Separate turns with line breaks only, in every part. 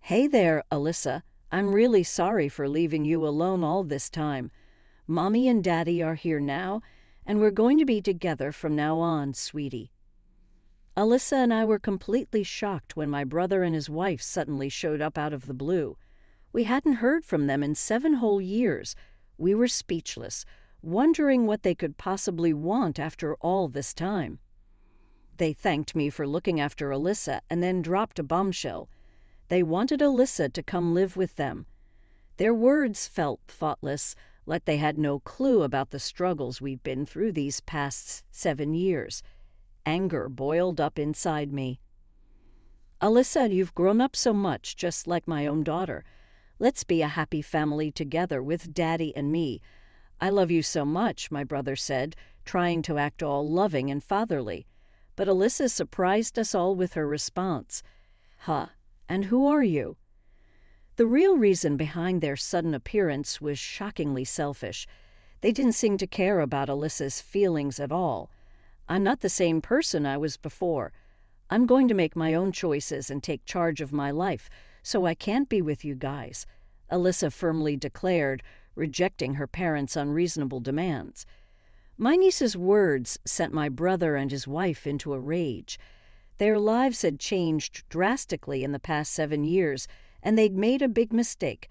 Hey there, Alyssa. I'm really sorry for leaving you alone all this time. Mommy and Daddy are here now, and we're going to be together from now on, sweetie. Alyssa and I were completely shocked when my brother and his wife suddenly showed up out of the blue. We hadn't heard from them in 7 whole years. We were speechless, wondering what they could possibly want after all this time. They thanked me for looking after Alyssa and then dropped a bombshell. They wanted Alyssa to come live with them. Their words felt thoughtless, like they had no clue about the struggles we've been through these past 7 years. Anger boiled up inside me. Alyssa, you've grown up so much, just like my own daughter. Let's be a happy family together with Daddy and me. I love you so much, my brother said, trying to act all loving and fatherly. But Alyssa surprised us all with her response. Huh, and who are you? The real reason behind their sudden appearance was shockingly selfish. They didn't seem to care about Alyssa's feelings at all. I'm not the same person I was before. I'm going to make my own choices and take charge of my life, so I can't be with you guys, Alyssa firmly declared, rejecting her parents' unreasonable demands. My niece's words sent my brother and his wife into a rage. Their lives had changed drastically in the past 7 years, and they'd made a big mistake.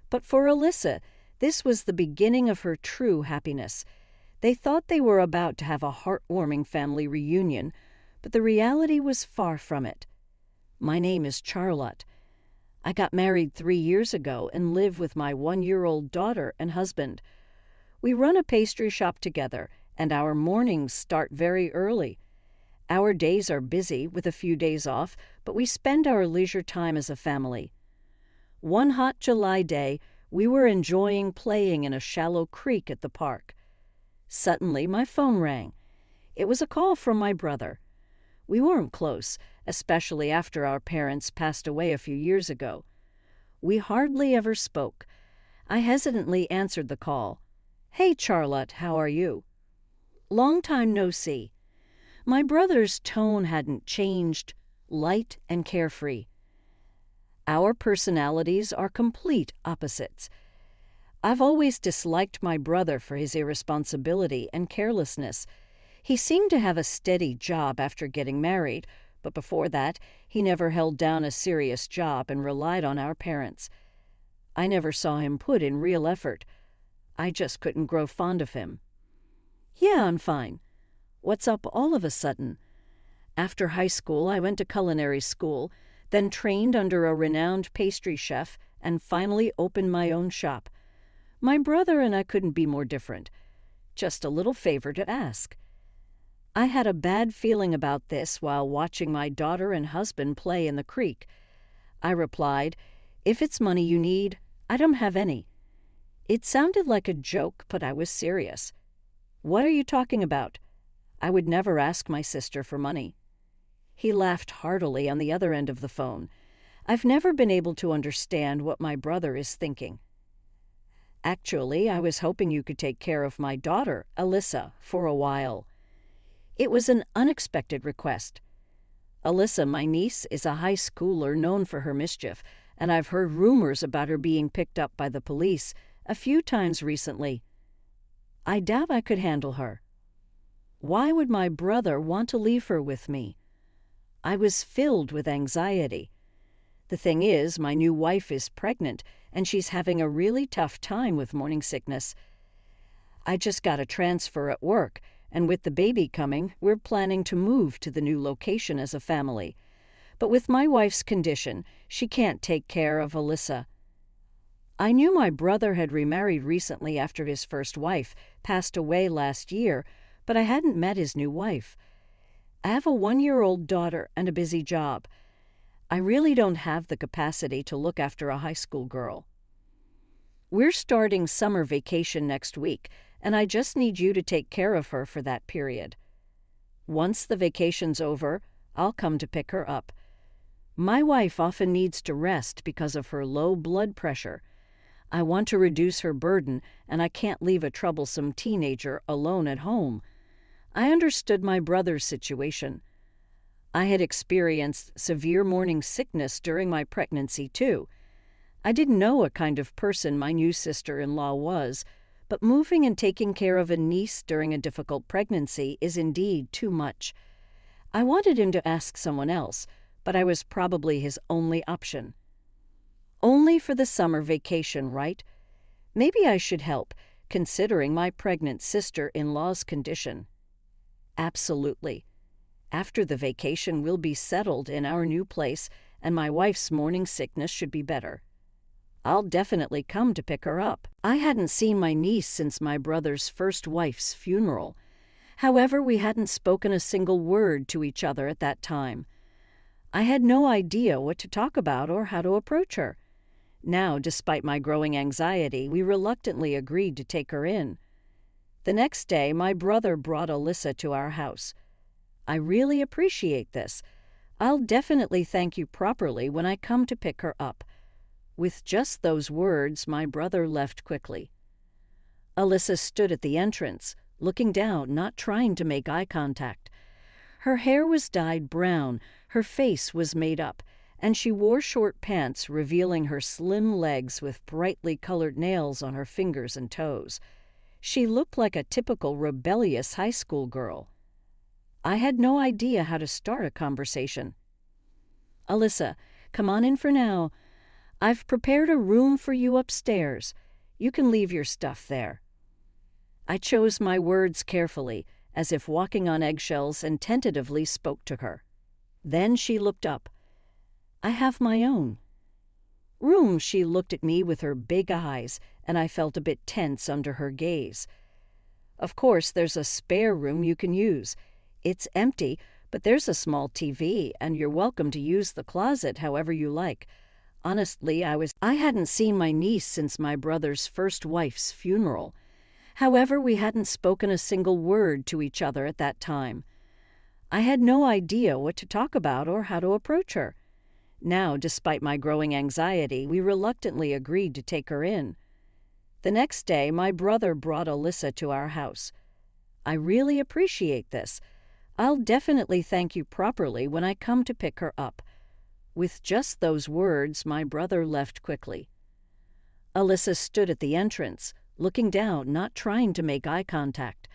But for Alyssa, this was the beginning of her true happiness. They thought they were about to have a heartwarming family reunion, but the reality was far from it. My name is Charlotte. I got married 3 years ago and live with my 1-year-old daughter and husband. We run a pastry shop together, and our mornings start very early. Our days are busy with a few days off, but we spend our leisure time as a family. One hot July day, we were enjoying playing in a shallow creek at the park. Suddenly, my phone rang. It was a call from my brother. We weren't close, especially after our parents passed away a few years ago. We hardly ever spoke. I hesitantly answered the call. Hey, Charlotte, how are you? Long time no see. My brother's tone hadn't changed, light and carefree. Our personalities are complete opposites. I've always disliked my brother for his irresponsibility and carelessness. He seemed to have a steady job after getting married, but before that, he never held down a serious job and relied on our parents. I never saw him put in real effort. I just couldn't grow fond of him. Yeah, I'm fine. What's up all of a sudden? After high school, I went to culinary school, then trained under a renowned pastry chef, and finally opened my own shop. My brother and I couldn't be more different. Just a little favor to ask. I had a bad feeling about this while watching my daughter and husband play in the creek. I replied, if it's money you need, I don't have any. It sounded like a joke, but I was serious. What are you talking about? I would never ask my sister for money. He laughed heartily on the other end of the phone. I've never been able to understand what my brother is thinking. Actually, I was hoping you could take care of my daughter, Alyssa, for a while. It was an unexpected request. Alyssa, my niece, is a high schooler known for her mischief, and I've heard rumors about her being picked up by the police a few times recently. I doubt I could handle her. Why would my brother want to leave her with me? I was filled with anxiety. The thing is, my new wife is pregnant, and she's having a really tough time with morning sickness. I just got a transfer at work, and with the baby coming, we're planning to move to the new location as a family. But with my wife's condition, she can't take care of Alyssa. I knew my brother had remarried recently after his first wife passed away last year, but I hadn't met his new wife. I have a 1-year-old daughter and a busy job. I really don't have the capacity to look after a high school girl. We're starting summer vacation next week, and I just need you to take care of her for that period. Once the vacation's over, I'll come to pick her up. My wife often needs to rest because of her low blood pressure. I want to reduce her burden, and I can't leave a troublesome teenager alone at home. I understood my brother's situation. I had experienced severe morning sickness during my pregnancy, too. I didn't know what kind of person my new sister-in-law was, but moving and taking care of a niece during a difficult pregnancy is indeed too much. I wanted him to ask someone else, but I was probably his only option. Only for the summer vacation, right? Maybe I should help, considering my pregnant sister-in-law's condition. Absolutely. After the vacation, we'll be settled in our new place, and my wife's morning sickness should be better. I'll definitely come to pick her up. I hadn't seen my niece since my brother's first wife's funeral. However, we hadn't spoken a single word to each other at that time. I had no idea what to talk about or how to approach her. Now, despite my growing anxiety, we reluctantly agreed to take her in. The next day, my brother brought Alyssa to our house. I really appreciate this. I'll definitely thank you properly when I come to pick her up. With just those words, my brother left quickly. Alyssa stood at the entrance, looking down, not trying to make eye contact. Her hair was dyed brown, her face was made up, and she wore short pants revealing her slim legs with brightly colored nails on her fingers and toes. She looked like a typical rebellious high school girl. I had no idea how to start a conversation. Alyssa, come on in for now. I've prepared a room for you upstairs. You can leave your stuff there. I chose my words carefully, as if walking on eggshells, and tentatively spoke to her. Then she looked up. I have my own room. She looked at me with her big eyes, and I felt a bit tense under her gaze. Of course, there's a spare room you can use. It's empty, but there's a small TV, and you're welcome to use the closet however you like. Honestly, I hadn't seen my niece since my brother's first wife's funeral. However, we hadn't spoken a single word to each other at that time. I had no idea what to talk about or how to approach her. Now, despite my growing anxiety, we reluctantly agreed to take her in. The next day, my brother brought Alyssa to our house. I really appreciate this. I'll definitely thank you properly when I come to pick her up. With just those words, my brother left quickly. Alyssa stood at the entrance, looking down, not trying to make eye contact.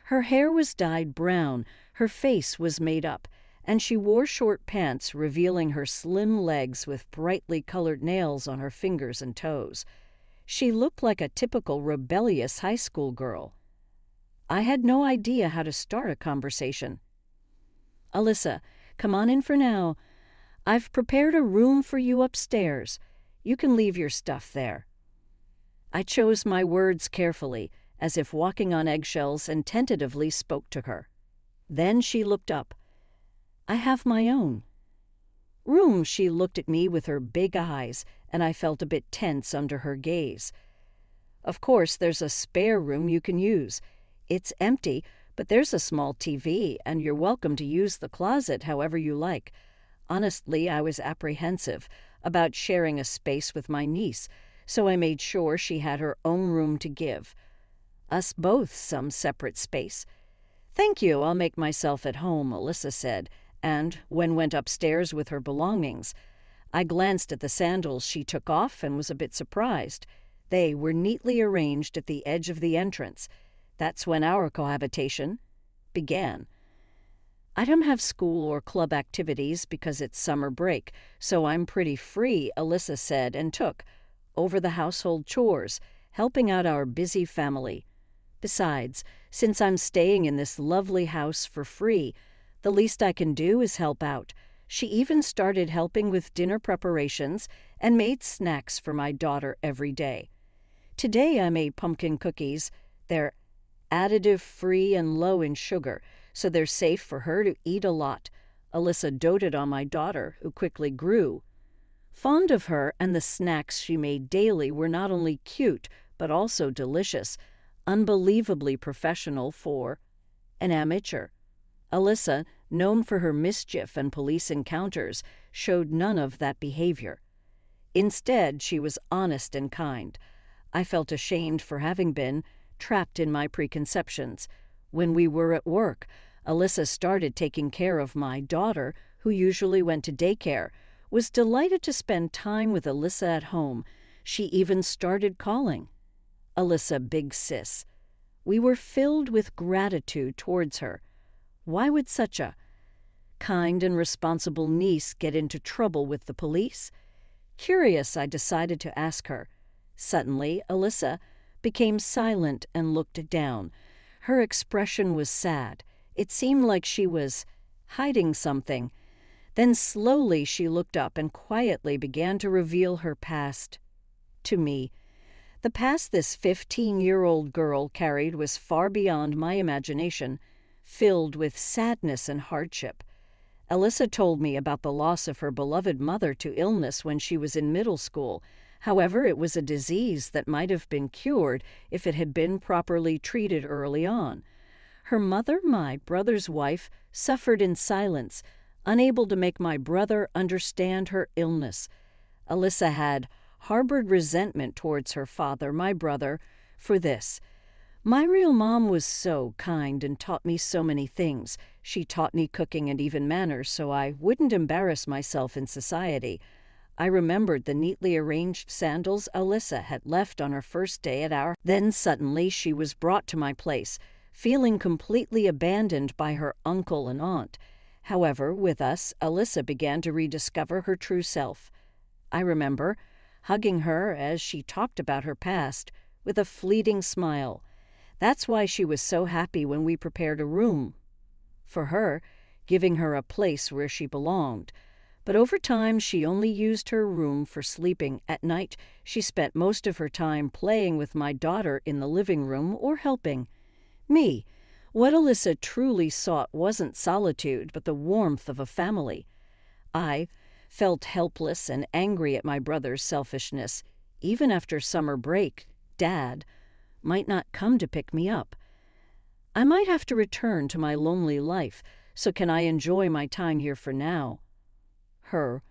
Her hair was dyed brown, her face was made up, and she wore short pants revealing her slim legs with brightly colored nails on her fingers and toes. She looked like a typical rebellious high school girl. I had no idea how to start a conversation. Alyssa, come on in for now. I've prepared a room for you upstairs. You can leave your stuff there. I chose my words carefully, as if walking on eggshells, and tentatively spoke to her. Then she looked up. I have my own room. She looked at me with her big eyes, and I felt a bit tense under her gaze. Of course, there's a spare room you can use. It's empty, but there's a small TV, and you're welcome to use the closet however you like. Honestly, I was apprehensive about sharing a space with my niece, so I made sure she had her own room to give us both some separate space. Thank you, I'll make myself at home, Alyssa said, and went upstairs with her belongings. I glanced at the sandals she took off and was a bit surprised. They were neatly arranged at the edge of the entrance. That's when our cohabitation began. I don't have school or club activities because it's summer break, so I'm pretty free, Alyssa said, and took over the household chores, helping out our busy family. Besides, since I'm staying in this lovely house for free, the least I can do is help out. She even started helping with dinner preparations and made snacks for my daughter every day. Today I made pumpkin cookies. They're additive-free and low in sugar, so they're safe for her to eat a lot. Alyssa doted on my daughter, who quickly grew fond of her, and the snacks she made daily were not only cute, but also delicious, unbelievably professional for an amateur. Alyssa, known for her mischief and police encounters, showed none of that behavior. Instead, she was honest and kind. I felt ashamed for having been trapped in my preconceptions. When we were at work, Alyssa started taking care of my daughter, who usually went to daycare, was delighted to spend time with Alyssa at home. She even started calling Alyssa Big Sis. We were filled with gratitude towards her. Why would such a kind and responsible niece get into trouble with the police? Curious, I decided to ask her. Suddenly, Alyssa became silent and looked down. Her expression was sad. It seemed like she was hiding something. Then slowly she looked up and quietly began to reveal her past to me. The past this 15-year-old girl carried was far beyond my imagination, filled with sadness and hardship. Alyssa told me about the loss of her beloved mother to illness when she was in middle school. However, it was a disease that might have been cured if it had been properly treated early on. Her mother, my brother's wife, suffered in silence, unable to make my brother understand her illness. Alyssa had harbored resentment towards her father, my brother, for this. My real mom was so kind and taught me so many things. She taught me cooking and even manners so I wouldn't embarrass myself in society. I remembered the neatly arranged sandals Alyssa had left on her first day at our. Then suddenly she was brought to my place, feeling completely abandoned by her uncle and aunt. However, with us, Alyssa began to rediscover her true self. I remember hugging her as she talked about her past with a fleeting smile. That's why she was so happy when we prepared a room for her, giving her a place where she belonged. But over time, she only used her room for sleeping. At night, she spent most of her time playing with my daughter in the living room or helping me. What Alyssa truly sought wasn't solitude, but the warmth of a family. I felt helpless and angry at my brother's selfishness. Even after summer break, Dad might not come to pick me up. I might have to return to my lonely life, so can I enjoy my time here for now? Her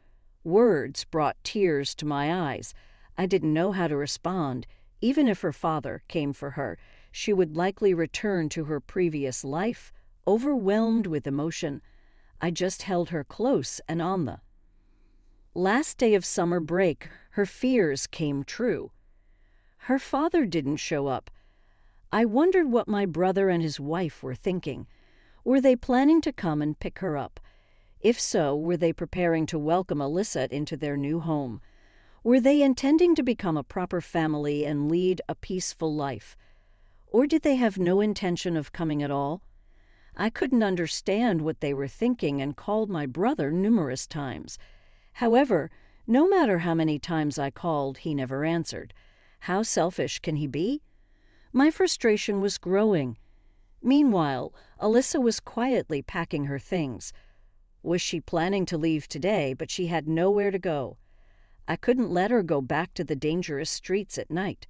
words brought tears to my eyes. I didn't know how to respond. Even if her father came for her, she would likely return to her previous life, overwhelmed with emotion. I just held her close, and on the last day of summer break, her fears came true. Her father didn't show up. I wondered what my brother and his wife were thinking. Were they planning to come and pick her up? If so, were they preparing to welcome Alyssa into their new home? Were they intending to become a proper family and lead a peaceful life? Or did they have no intention of coming at all? I couldn't understand what they were thinking and called my brother numerous times. However, no matter how many times I called, he never answered. How selfish can he be? My frustration was growing. Meanwhile, Alyssa was quietly packing her things. Was she planning to leave today, but she had nowhere to go? I couldn't let her go back to the dangerous streets at night.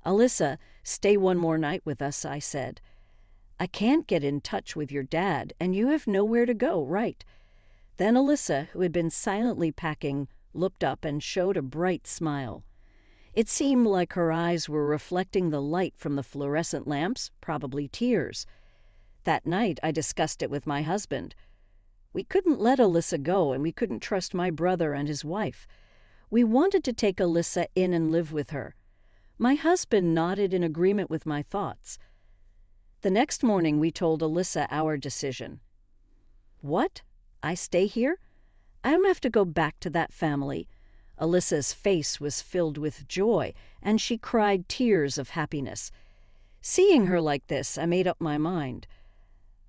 Alyssa, stay one more night with us, I said. I can't get in touch with your dad, and you have nowhere to go, right? Then Alyssa, who had been silently packing, looked up and showed a bright smile. It seemed like her eyes were reflecting the light from the fluorescent lamps, probably tears. That night, I discussed it with my husband. We couldn't let Alyssa go, and we couldn't trust my brother and his wife. We wanted to take Alyssa in and live with her. My husband nodded in agreement with my thoughts. The next morning, we told Alyssa our decision. What? I stay here? I don't have to go back to that family. Alyssa's face was filled with joy, and she cried tears of happiness. Seeing her like this, I made up my mind.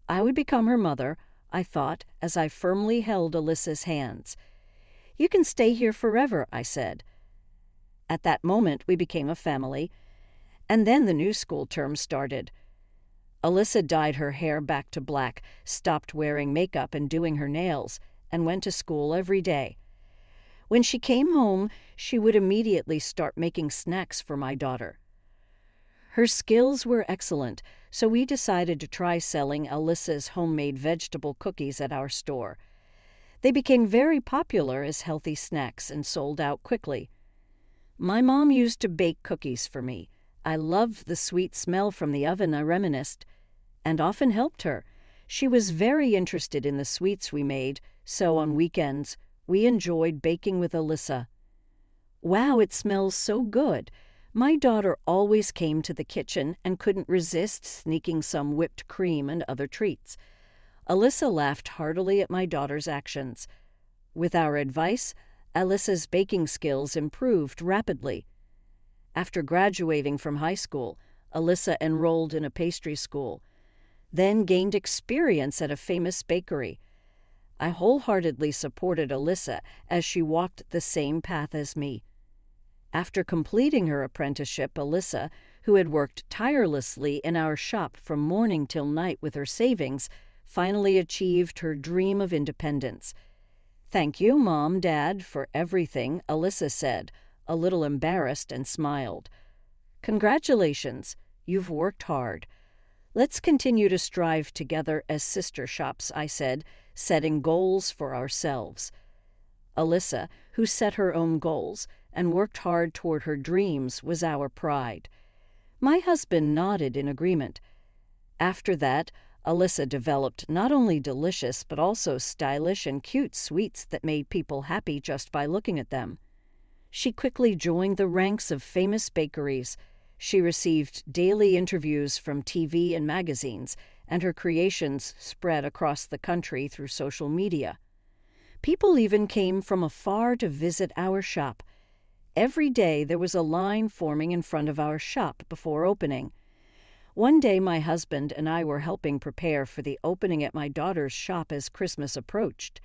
I would become her mother, I thought, as I firmly held Alyssa's hands. You can stay here forever, I said. At that moment, we became a family, and then the new school term started. Alyssa dyed her hair back to black, stopped wearing makeup and doing her nails, and went to school every day. When she came home, she would immediately start making snacks for my daughter. Her skills were excellent, so we decided to try selling Alyssa's homemade vegetable cookies at our store. They became very popular as healthy snacks and sold out quickly. My mom used to bake cookies for me. I loved the sweet smell from the oven, I reminisced, and often helped her. She was very interested in the sweets we made, so on weekends, we enjoyed baking with Alyssa. Wow, it smells so good. My daughter always came to the kitchen and couldn't resist sneaking some whipped cream and other treats. Alyssa laughed heartily at my daughter's actions. With our advice, Alyssa's baking skills improved rapidly. After graduating from high school, Alyssa enrolled in a pastry school, then gained experience at a famous bakery. I wholeheartedly supported Alyssa as she walked the same path as me. After completing her apprenticeship, Alyssa, who had worked tirelessly in our shop from morning till night with her savings, finally achieved her dream of independence. "Thank you, Mom, Dad, for everything," Alyssa said, a little embarrassed, and smiled. "Congratulations, you've worked hard. Let's continue to strive together as sister shops," I said, setting goals for ourselves. Alyssa, who set her own goals and worked hard toward her dreams, was our pride. My husband nodded in agreement. After that, Alyssa developed not only delicious but also stylish and cute sweets that made people happy just by looking at them. She quickly joined the ranks of famous bakeries. She received daily interviews from TV and magazines, and her creations spread across the country through social media. People even came from afar to visit our shop. Every day there was a line forming in front of our shop before opening. One day my husband and I were helping prepare for the opening at my daughter's shop as Christmas approached.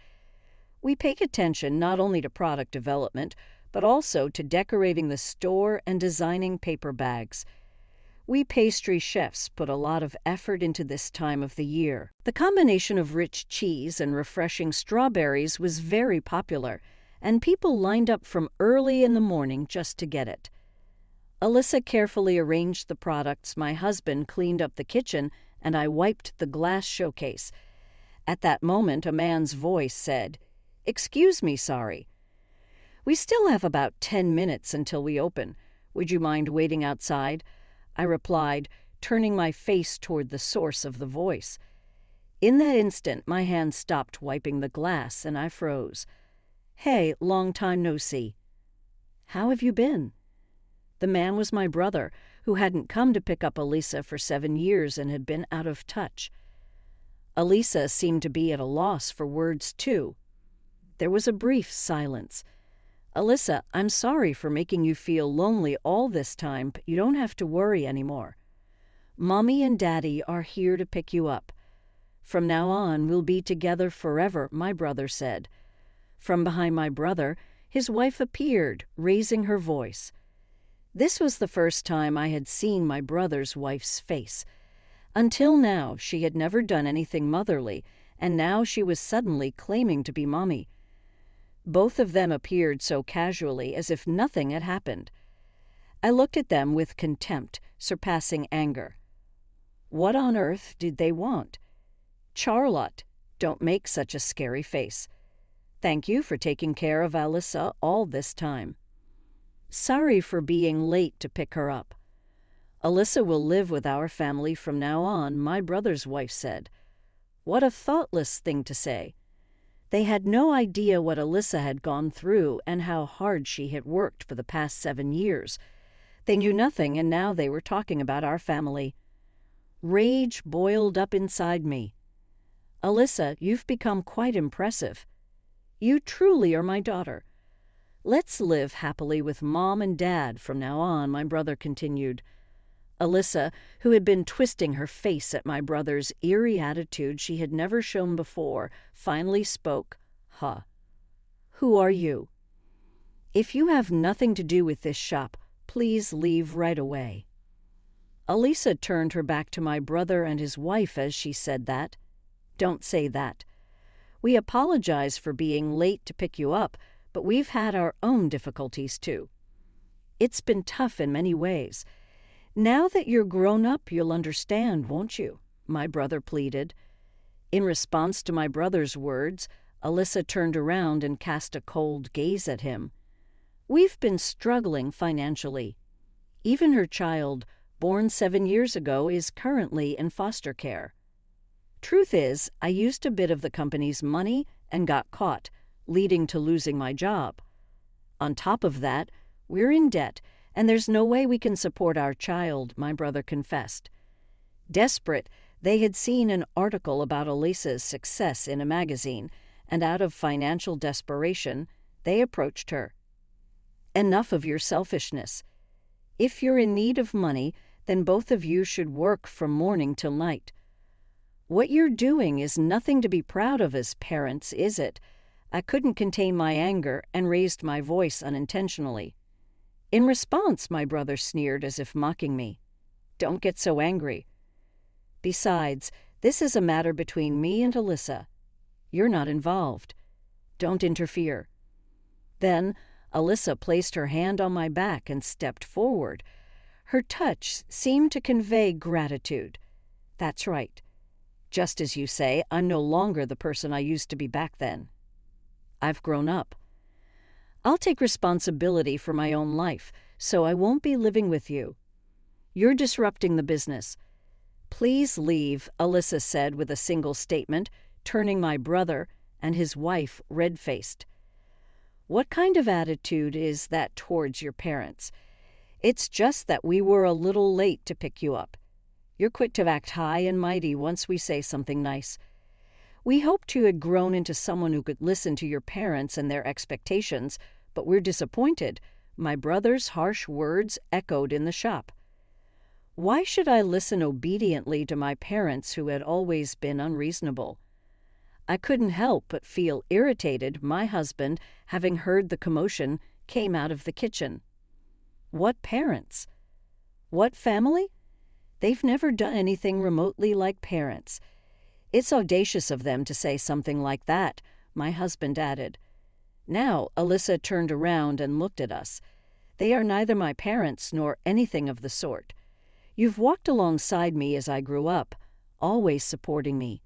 We paid attention not only to product development, but also to decorating the store and designing paper bags. We pastry chefs put a lot of effort into this time of the year. The combination of rich cheese and refreshing strawberries was very popular, and people lined up from early in the morning just to get it. Alyssa carefully arranged the products, my husband cleaned up the kitchen, and I wiped the glass showcase. At that moment, a man's voice said, "Excuse me, sorry. We still have about 10 minutes until we open. Would you mind waiting outside?" I replied, turning my face toward the source of the voice. In that instant, my hand stopped wiping the glass, and I froze. "Hey, long time no see." "How have you been?" The man was my brother, who hadn't come to pick up Alyssa for 7 years and had been out of touch. Alyssa seemed to be at a loss for words, too. There was a brief silence. "Alyssa, I'm sorry for making you feel lonely all this time, but you don't have to worry anymore. Mommy and Daddy are here to pick you up. From now on, we'll be together forever," my brother said. From behind my brother, his wife appeared, raising her voice. This was the first time I had seen my brother's wife's face. Until now, she had never done anything motherly, and now she was suddenly claiming to be Mommy. Both of them appeared so casually, as if nothing had happened. I looked at them with contempt, surpassing anger. What on earth did they want? "Charlotte, don't make such a scary face. Thank you for taking care of Alyssa all this time." "Sorry for being late to pick her up. Alyssa will live with our family from now on," my brother's wife said. What a thoughtless thing to say. They had no idea what Alyssa had gone through and how hard she had worked for the past 7 years. They knew nothing, and now they were talking about our family. Rage boiled up inside me. "Alyssa, you've become quite impressive. You truly are my daughter. Let's live happily with Mom and Dad from now on," my brother continued. Alyssa, who had been twisting her face at my brother's eerie attitude she had never shown before, finally spoke. "Who are you? If you have nothing to do with this shop, please leave right away." Alyssa turned her back to my brother and his wife as she said that. "Don't say that. We apologize for being late to pick you up, but we've had our own difficulties too. It's been tough in many ways. Now that you're grown up, you'll understand, won't you?" my brother pleaded. In response to my brother's words, Alyssa turned around and cast a cold gaze at him. "We've been struggling financially. Even her child, born 7 years ago, is currently in foster care." Truth is, I used a bit of the company's money and got caught, leading to losing my job. On top of that, we're in debt, and there's no way we can support our child, my brother confessed. Desperate, they had seen an article about Elisa's success in a magazine, and out of financial desperation, they approached her. Enough of your selfishness. If you're in need of money, then both of you should work from morning till night. What you're doing is nothing to be proud of as parents, is it? I couldn't contain my anger and raised my voice unintentionally. In response, my brother sneered as if mocking me. Don't get so angry. Besides, this is a matter between me and Elisa. You're not involved. Don't interfere. Then, Elisa placed her hand on my back and stepped forward. Her touch seemed to convey gratitude. That's right. Just as you say, I'm no longer the person I used to be back then. I've grown up. I'll take responsibility for my own life, so I won't be living with you. You're disrupting the business. Please leave, Elisa said with a single statement, turning my brother and his wife red-faced. What kind of attitude is that towards your parents? It's just that we were a little late to pick you up. You're quick to act high and mighty once we say something nice. We hoped you had grown into someone who could listen to your parents and their expectations, but we're disappointed. My brother's harsh words echoed in the shop. Why should I listen obediently to my parents who had always been unreasonable? I couldn't help but feel irritated. My husband, having heard the commotion, came out of the kitchen. What parents? What family? They've never done anything remotely like parents. It's audacious of them to say something like that, my husband added. Now, Elisa turned around and looked at us. They are neither my parents nor anything of the sort. You've walked alongside me as I grew up, always supporting me.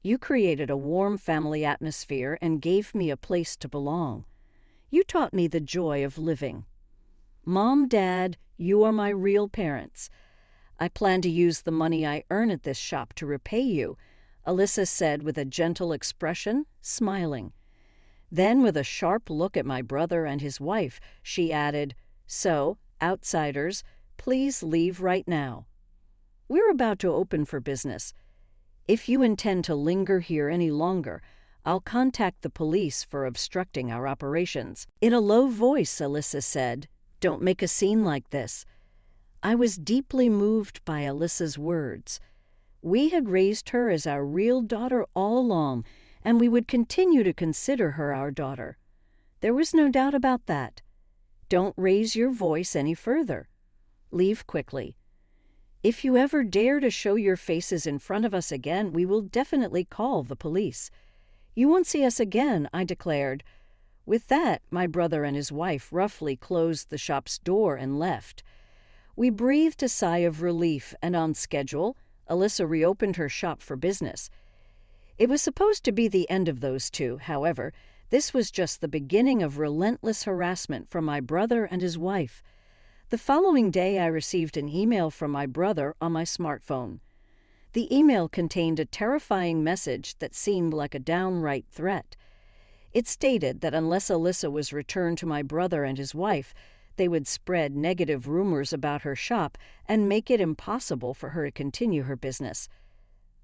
You created a warm family atmosphere and gave me a place to belong. You taught me the joy of living. Mom, Dad, you are my real parents. I plan to use the money I earn at this shop to repay you, Elisa said with a gentle expression, smiling. Then, with a sharp look at my brother and his wife, she added, So, outsiders, please leave right now. We're about to open for business. If you intend to linger here any longer, I'll contact the police for obstructing our operations. In a low voice, Elisa said, Don't make a scene like this. I was deeply moved by Elisa's words. We had raised her as our real daughter all along, and we would continue to consider her our daughter. There was no doubt about that. Don't raise your voice any further. Leave quickly. If you ever dare to show your faces in front of us again, we will definitely call the police. You won't see us again, I declared. With that, my brother and his wife roughly closed the shop's door and left. We breathed a sigh of relief, and on schedule, Elisa reopened her shop for business. It was supposed to be the end of those two, however. This was just the beginning of relentless harassment from my brother and his wife. The following day, I received an email from my brother on my smartphone. The email contained a terrifying message that seemed like a downright threat. It stated that unless Elisa was returned to my brother and his wife, they would spread negative rumors about her shop and make it impossible for her to continue her business.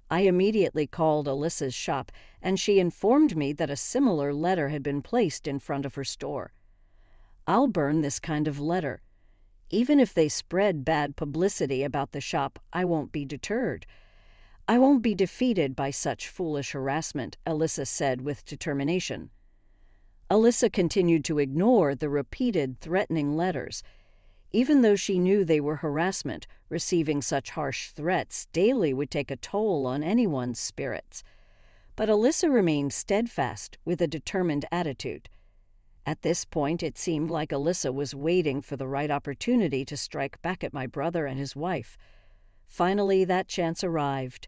I immediately called Elisa's shop, and she informed me that a similar letter had been placed in front of her store. I'll burn this kind of letter. Even if they spread bad publicity about the shop, I won't be deterred. I won't be defeated by such foolish harassment, Elisa said with determination. Elisa continued to ignore the repeated threatening letters. Even though she knew they were harassment, receiving such harsh threats daily would take a toll on anyone's spirits. But Elisa remained steadfast with a determined attitude. At this point, it seemed like Elisa was waiting for the right opportunity to strike back at my brother and his wife. Finally, that chance arrived.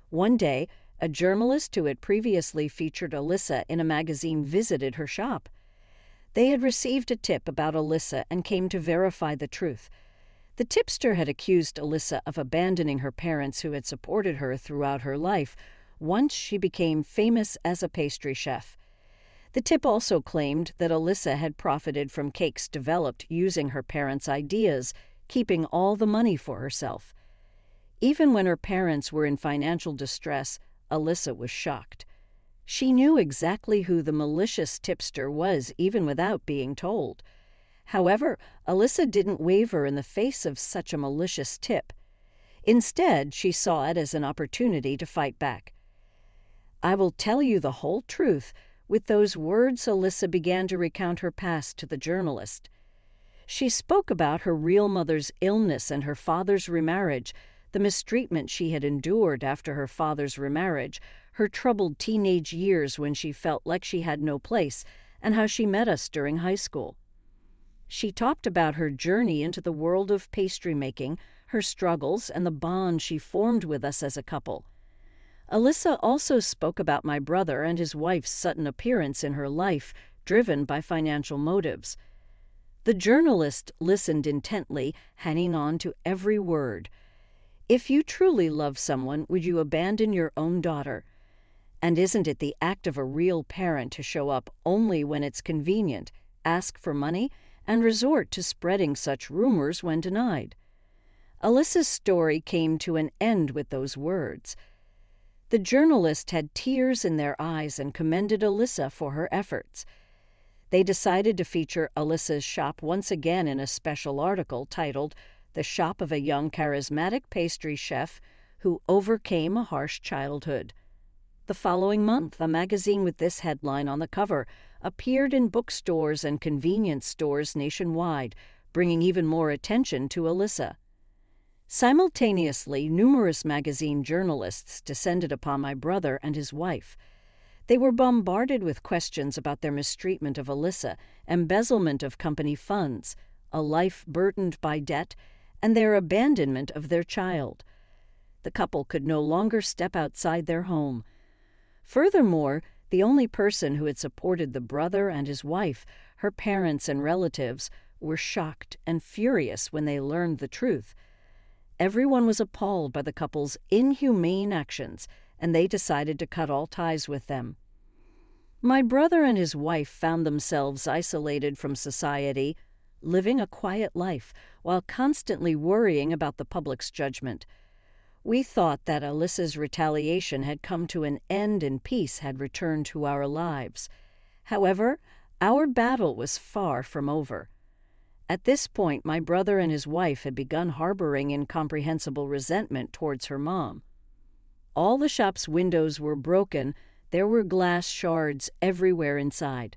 One day, a journalist who had previously featured Elisa in a magazine visited her shop. They had received a tip about Elisa and came to verify the truth. The tipster had accused Alyssa of abandoning her parents who had supported her throughout her life once she became famous as a pastry chef. The tip also claimed that Alyssa had profited from cakes developed using her parents' ideas, keeping all the money for herself. Even when her parents were in financial distress, Alyssa was shocked. She knew exactly who the malicious tipster was even without being told. However, Alyssa didn't waver in the face of such a malicious tip. Instead, she saw it as an opportunity to fight back. "I will tell you the whole truth." With those words, Alyssa began to recount her past to the journalist. She spoke about her real mother's illness and her father's remarriage, the mistreatment she had endured after her father's remarriage, her troubled teenage years when she felt like she had no place, and how she met us during high school. She talked about her journey into the world of pastry making, her struggles, and the bond she formed with us as a couple. Alyssa also spoke about my brother and his wife's sudden appearance in her life, driven by financial motives. The journalist listened intently, hanging on to every word. If you truly love someone, would you abandon your own daughter? And isn't it the act of a real parent to show up only when it's convenient, ask for money, and resort to spreading such rumors when denied? Alyssa's story came to an end with those words. The journalist had tears in their eyes and commended Alyssa for her efforts. They decided to feature Alyssa's shop once again in a special article titled "The Shop of a Young Charismatic Pastry Chef Who Overcame a Harsh Childhood." The following month, a magazine with this headline on the cover appeared in bookstores and convenience stores nationwide, bringing even more attention to Alyssa. Simultaneously, numerous magazine journalists descended upon my brother and his wife. They were bombarded with questions about their mistreatment of Alyssa, embezzlement of company funds, a life burdened by debt, and their abandonment of their child. The couple could no longer step outside their home. Furthermore, the only person who had supported the brother and his wife, her parents and relatives, were shocked and furious when they learned the truth. Everyone was appalled by the couple's inhumane actions, and they decided to cut all ties with them. My brother and his wife found themselves isolated from society, living a quiet life while constantly worrying about the public's judgment. We thought that Alyssa's retaliation had come to an end and peace had returned to our lives. However, our battle was far from over. At this point, my brother and his wife had begun harboring incomprehensible resentment towards her mom. All the shop's windows were broken. There were glass shards everywhere inside.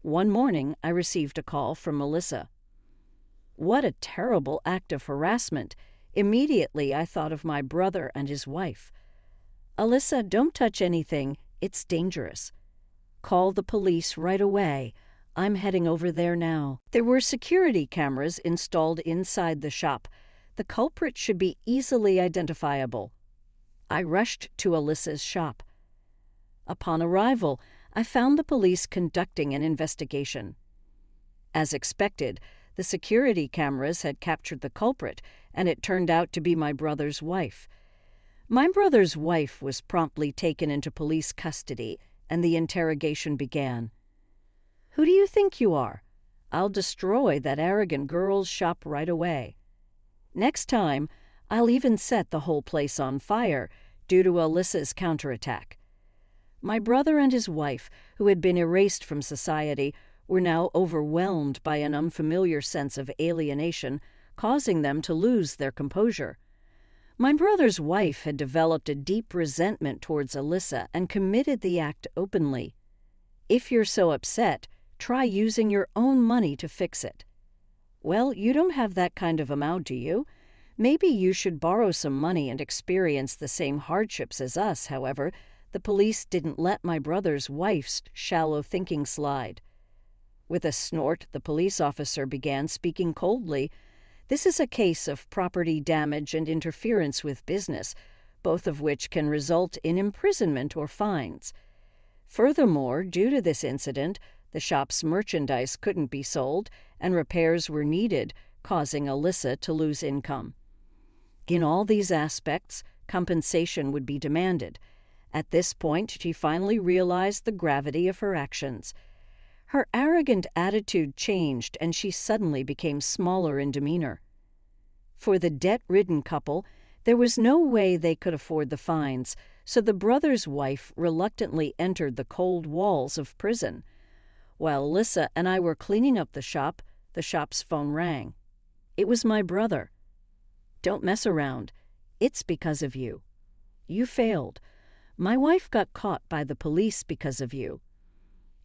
One morning, I received a call from Melissa. What a terrible act of harassment! Immediately, I thought of my brother and his wife. "Alyssa, don't touch anything. It's dangerous. Call the police right away. I'm heading over there now." There were security cameras installed inside the shop. The culprit should be easily identifiable. I rushed to Alyssa's shop. Upon arrival, I found the police conducting an investigation. As expected, the security cameras had captured the culprit, and it turned out to be my brother's wife. My brother's wife was promptly taken into police custody, and the interrogation began. "Who do you think you are? I'll destroy that arrogant girl's shop right away. Next time, I'll even set the whole place on fire due to Alyssa's counterattack." My brother and his wife, who had been erased from society, were now overwhelmed by an unfamiliar sense of alienation, causing them to lose their composure. My brother's wife had developed a deep resentment towards Alyssa and committed the act openly. If you're so upset, try using your own money to fix it. Well, you don't have that kind of amount, do you? Maybe you should borrow some money and experience the same hardships as us. However, the police didn't let my brother's wife's shallow thinking slide. With a snort, the police officer began speaking coldly. "This is a case of property damage and interference with business, both of which can result in imprisonment or fines. Furthermore, due to this incident, the shop's merchandise couldn't be sold and repairs were needed, causing Alyssa to lose income. In all these aspects, compensation would be demanded. At this point, she finally realized the gravity of her actions. Her arrogant attitude changed, and she suddenly became smaller in demeanor. For the debt-ridden couple, there was no way they could afford the fines, so the brother's wife reluctantly entered the cold walls of prison. While Alyssa and I were cleaning up the shop's phone rang. It was my brother. "Don't mess around. It's because of you. You failed. My wife got caught by the police because of you.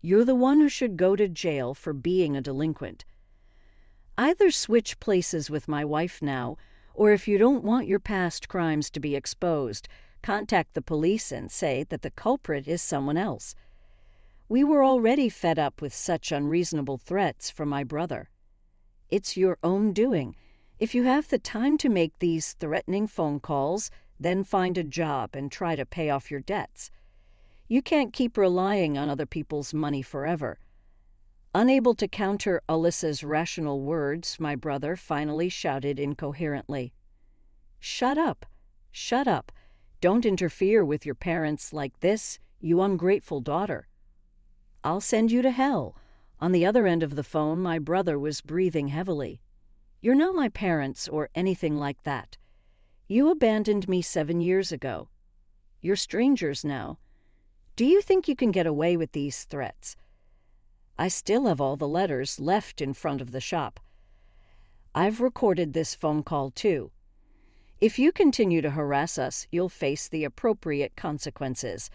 You're the one who should go to jail for being a delinquent. Either switch places with my wife now, or if you don't want your past crimes to be exposed, contact the police and say that the culprit is someone else." We were already fed up with such unreasonable threats from my brother. "It's your own doing. If you have the time to make these threatening phone calls, then find a job and try to pay off your debts. You can't keep relying on other people's money forever." Unable to counter Alyssa's rational words, my brother finally shouted incoherently, "Shut up! Shut up! Don't interfere with your parents like this, you ungrateful daughter. I'll send you to hell." On the other end of the phone, my brother was breathing heavily. "You're not my parents or anything like that. You abandoned me 7 years ago. You're strangers now. Do you think you can get away with these threats? I still have all the letters left in front of the shop. I've recorded this phone call too. If you continue to harass us, you'll face the appropriate consequences.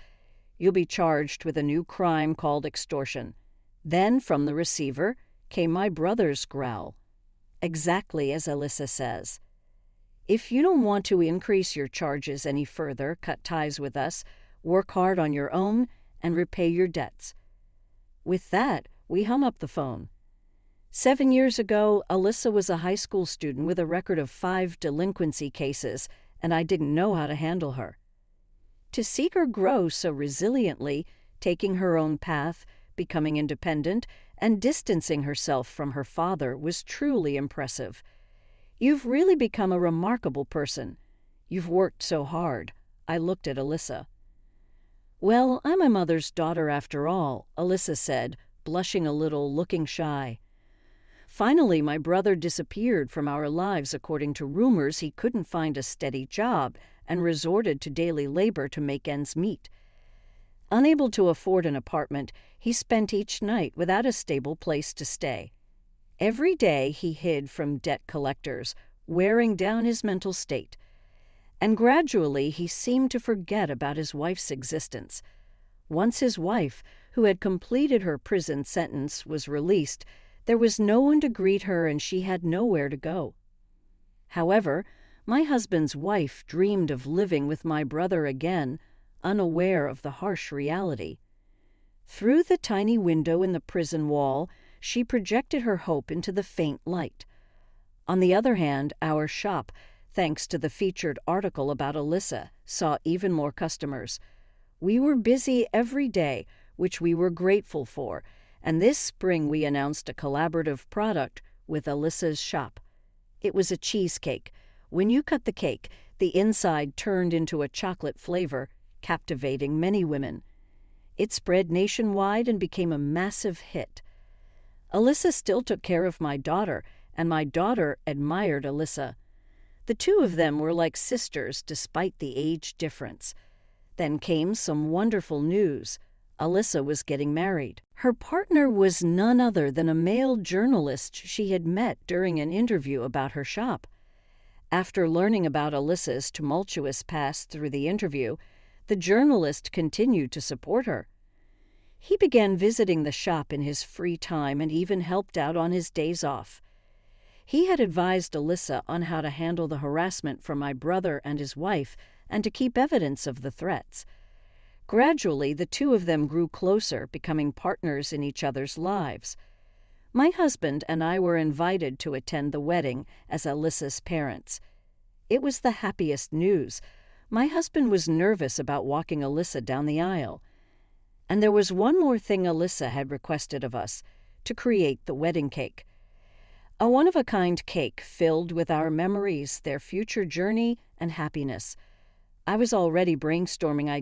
You'll be charged with a new crime called extortion." Then, from the receiver, came my brother's growl. Exactly as Alyssa says. "If you don't want to increase your charges any further, cut ties with us, work hard on your own, and repay your debts." With that, we hung up the phone. 7 years ago, Alyssa was a high school student with a record of 5 delinquency cases, and I didn't know how to handle her. To see her grow so resiliently, taking her own path, becoming independent, and distancing herself from her father was truly impressive. "You've really become a remarkable person. You've worked so hard." I looked at Alyssa. "Well, I'm my mother's daughter after all," Alyssa said, blushing a little, looking shy. Finally, my brother disappeared from our lives according to rumors he couldn't find a steady job and resorted to daily labor to make ends meet. Unable to afford an apartment, he spent each night without a stable place to stay. Every day he hid from debt collectors, wearing down his mental state. And gradually he seemed to forget about his wife's existence. Once his wife, who had completed her prison sentence, was released, there was no one to greet her and she had nowhere to go. However, my husband's wife dreamed of living with my brother again, unaware of the harsh reality. Through the tiny window in the prison wall, she projected her hope into the faint light. On the other hand, our shop, thanks to the featured article about Alyssa, saw even more customers. We were busy every day, which we were grateful for, and this spring we announced a collaborative product with Alyssa's shop. It was a cheesecake. When you cut the cake, the inside turned into a chocolate flavor, captivating many women. It spread nationwide and became a massive hit. Alyssa still took care of my daughter, and my daughter admired Alyssa. The two of them were like sisters despite the age difference. Then came some wonderful news. Alyssa was getting married. Her partner was none other than a male journalist she had met during an interview about her shop. After learning about Alyssa's tumultuous past through the interview, the journalist continued to support her. He began visiting the shop in his free time and even helped out on his days off. He had advised Alyssa on how to handle the harassment from my brother and his wife and to keep evidence of the threats. Gradually, the two of them grew closer, becoming partners in each other's lives. My husband and I were invited to attend the wedding as Alyssa's parents. It was the happiest news. My husband was nervous about walking Alyssa down the aisle. And there was one more thing Alyssa had requested of us, to create the wedding cake. A one-of-a-kind cake filled with our memories, their future journey, and happiness. I was already brainstorming ideas